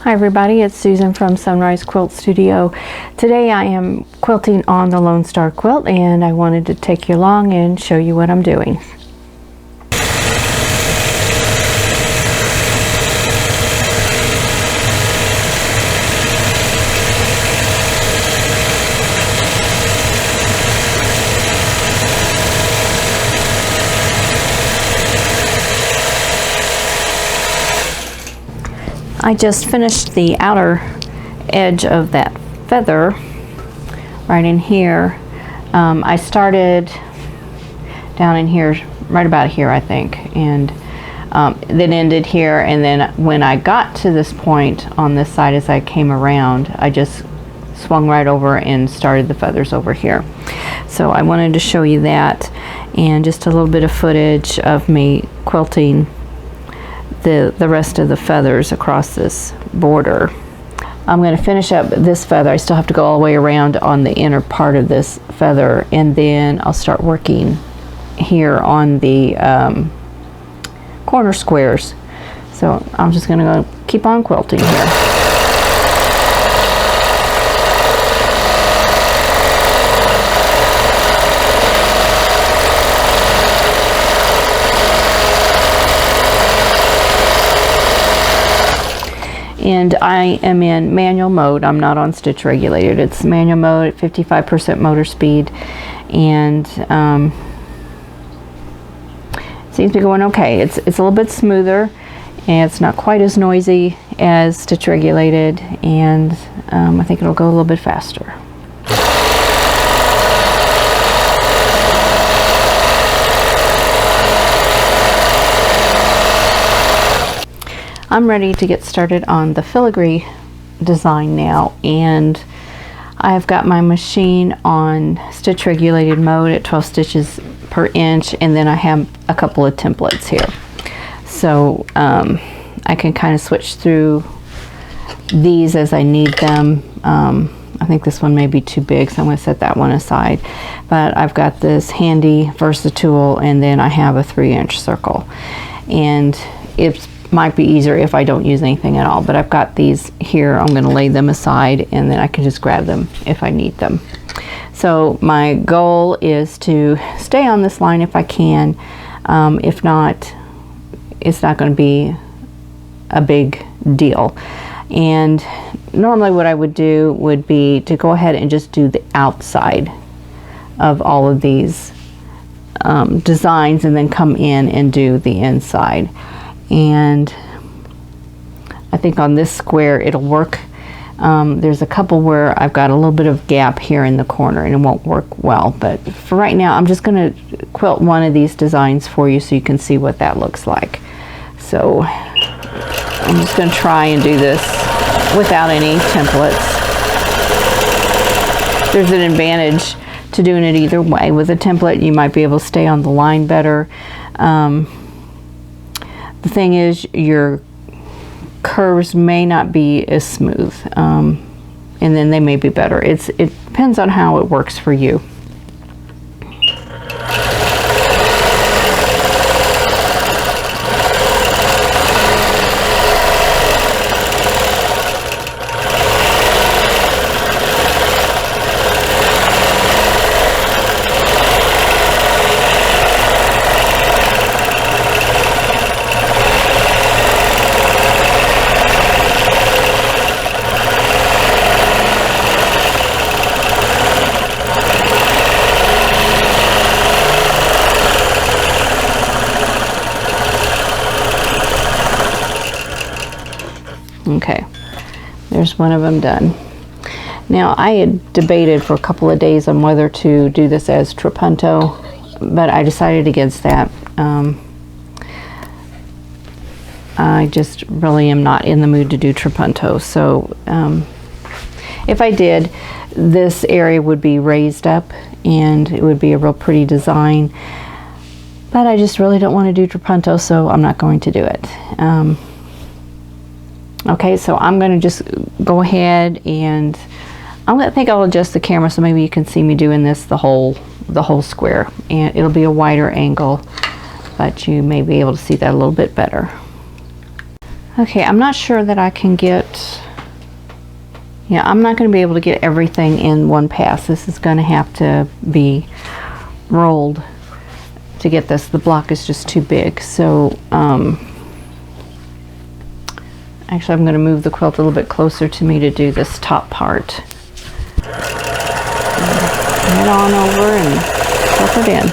Hi everybody, it's Susan from Sunrise Quilt Studio. Today I am quilting on the Lone Star Quilt and I wanted to take you along and show you what I'm doing. I just finished the outer edge of that feather right in here. I started down in here, right about here I think, and then ended here, and then when I got to this point on this side as I came around, I just swung right over and started the feathers over here. So I wanted to show you that and just a little bit of footage of me quilting the rest of the feathers across this border. I'm going to finish up this feather. I still have to go all the way around on the inner part of this feather, and then I'll start working here on the corner squares. So I'm just going to go keep on quilting here. And I am in manual mode. I'm not on stitch regulated. It's manual mode at 55% motor speed, and seems to be going okay. It's a little bit smoother, and it's not quite as noisy as stitch regulated, and I think it'll go a little bit faster. I'm ready to get started on the Filigree Design now, and I've got my machine on stitch regulated mode at 12 stitches per inch, and then I have a couple of templates here. So I can kind of switch through these as I need them. I think this one may be too big, so I'm going to set that one aside. But I've got this handy Versatool, and then I have a 3-inch circle. And it's might be easier if I don't use anything at all, but I've got these here. I'm going to lay them aside, and then I can just grab them if I need them. So my goal is to stay on this line if I can. If not, it's not going to be a big deal. And normally what I would do would be to go ahead and just do the outside of all of these designs, and then come in and do the inside. And I think on this square it'll work. There's a couple where I've got a little bit of gap here in the corner and it won't work well, but for right now I'm just going to quilt one of these designs for you so you can see what that looks like. So I'm just going to try and do this without any templates. There's an advantage to doing it either way. With a template you might be able to stay on the line better. The thing is, your curves may not be as smooth, and then they may be better. It depends on how it works for you. Okay, there's one of them done. Now I had debated for a couple of days on whether to do this as trapunto, but I decided against that. I just really am not in the mood to do trapunto. So if I did, this area would be raised up and it would be a real pretty design, but I just really don't want to do trapunto, so I'm not going to do it. Okay, so I'm going to just go ahead and I think I'll adjust the camera so maybe you can see me doing this the whole square, and it'll be a wider angle, but you may be able to see that a little bit better. Okay, I'm not sure that I can get, yeah, I'm not going to be able to get everything in one pass. This is going to have to be rolled to get this. The block is just too big. So actually I'm going to move the quilt a little bit closer to me to do this top part. Head on over and quilt it in.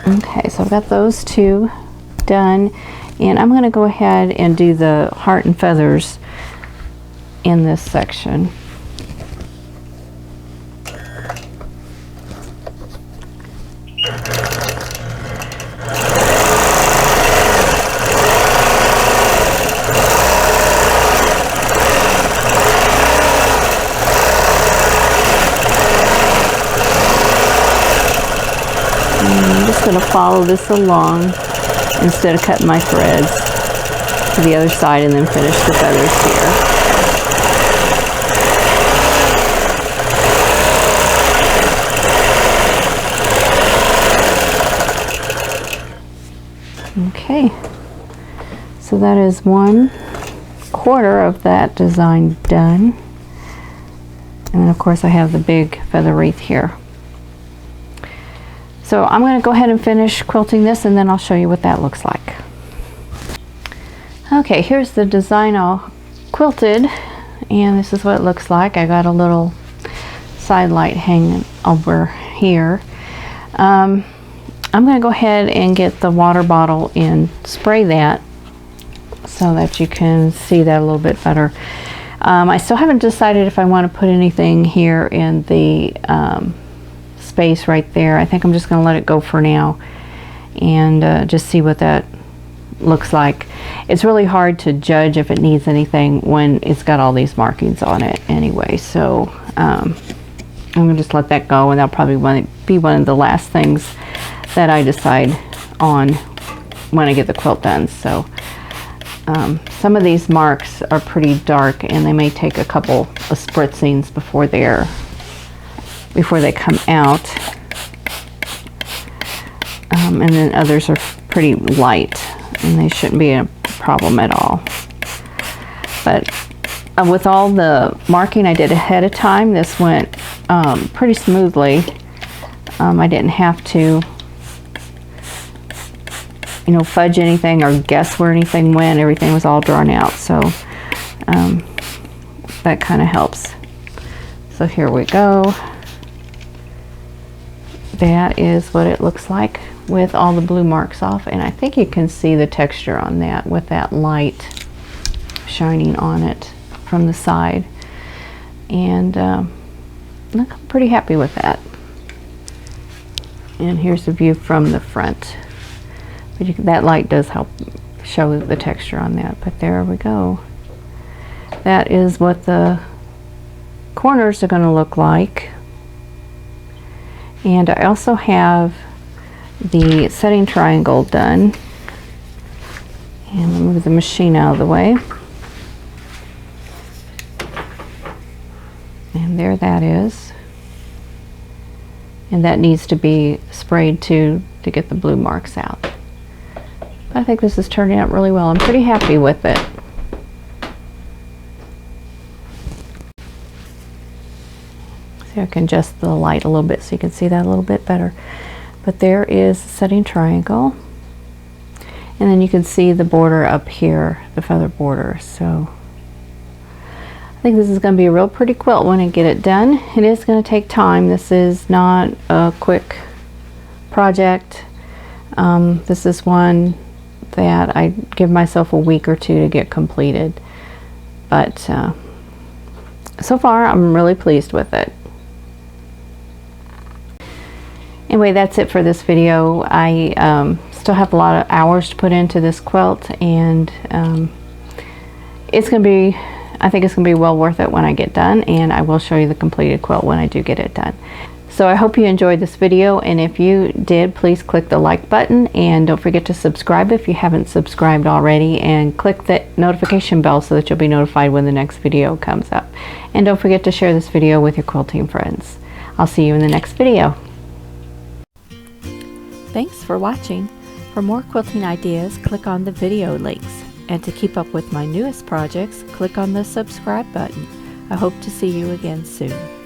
Okay, so I've got those two done, and I'm going to go ahead and do the heart and feathers in this section. Going to follow this along instead of cutting my threads to the other side and then finish the feathers here. Okay, so that is 1/4 of that design done, and then of course I have the big feather wreath here. So I'm going to go ahead and finish quilting this, and then I'll show you what that looks like. Okay, here's the design all quilted, and this is what it looks like. I got a little side light hanging over here. I'm going to go ahead and get the water bottle and spray that so that you can see that a little bit better. I still haven't decided if I want to put anything here in the space right there. I think I'm just going to let it go for now and just see what that looks like. It's really hard to judge if it needs anything when it's got all these markings on it anyway, so I'm going to just let that go, and that'll probably be one of the last things that I decide on when I get the quilt done. So some of these marks are pretty dark, and they may take a couple of spritzings before they come out, and then others are pretty light and they shouldn't be a problem at all. But with all the marking I did ahead of time, this went pretty smoothly. I didn't have to fudge anything or guess where anything went. Everything was all drawn out, so that kind of helps. So here we go. That is what it looks like with all the blue marks off, and I think you can see the texture on that with that light shining on it from the side, and I'm pretty happy with that. And here's the view from the front, but that light does help show the texture on that. But there we go. That is what the corners are going to look like. And I also have the setting triangle done, and I'll move the machine out of the way, and there that is, and that needs to be sprayed too to get the blue marks out. But I think this is turning out really well. I'm pretty happy with it. See, I can adjust the light a little bit so you can see that a little bit better. But there is the setting triangle, and then you can see the border up here, the feather border. So I think this is going to be a real pretty quilt when I get it done. It is going to take time. This is not a quick project. This is one that I give myself a week or two to get completed. But so far I'm really pleased with it. Anyway, that's it for this video. I still have a lot of hours to put into this quilt, and it's going to be, I think it's going to be well worth it when I get done, and I will show you the completed quilt when I do get it done. So I hope you enjoyed this video, and if you did, please click the like button, and don't forget to subscribe if you haven't subscribed already, and click the notification bell so that you'll be notified when the next video comes up. And don't forget to share this video with your quilting friends. I'll see you in the next video. Thanks for watching. For more quilting ideas, click on the video links. And to keep up with my newest projects, click on the subscribe button. I hope to see you again soon.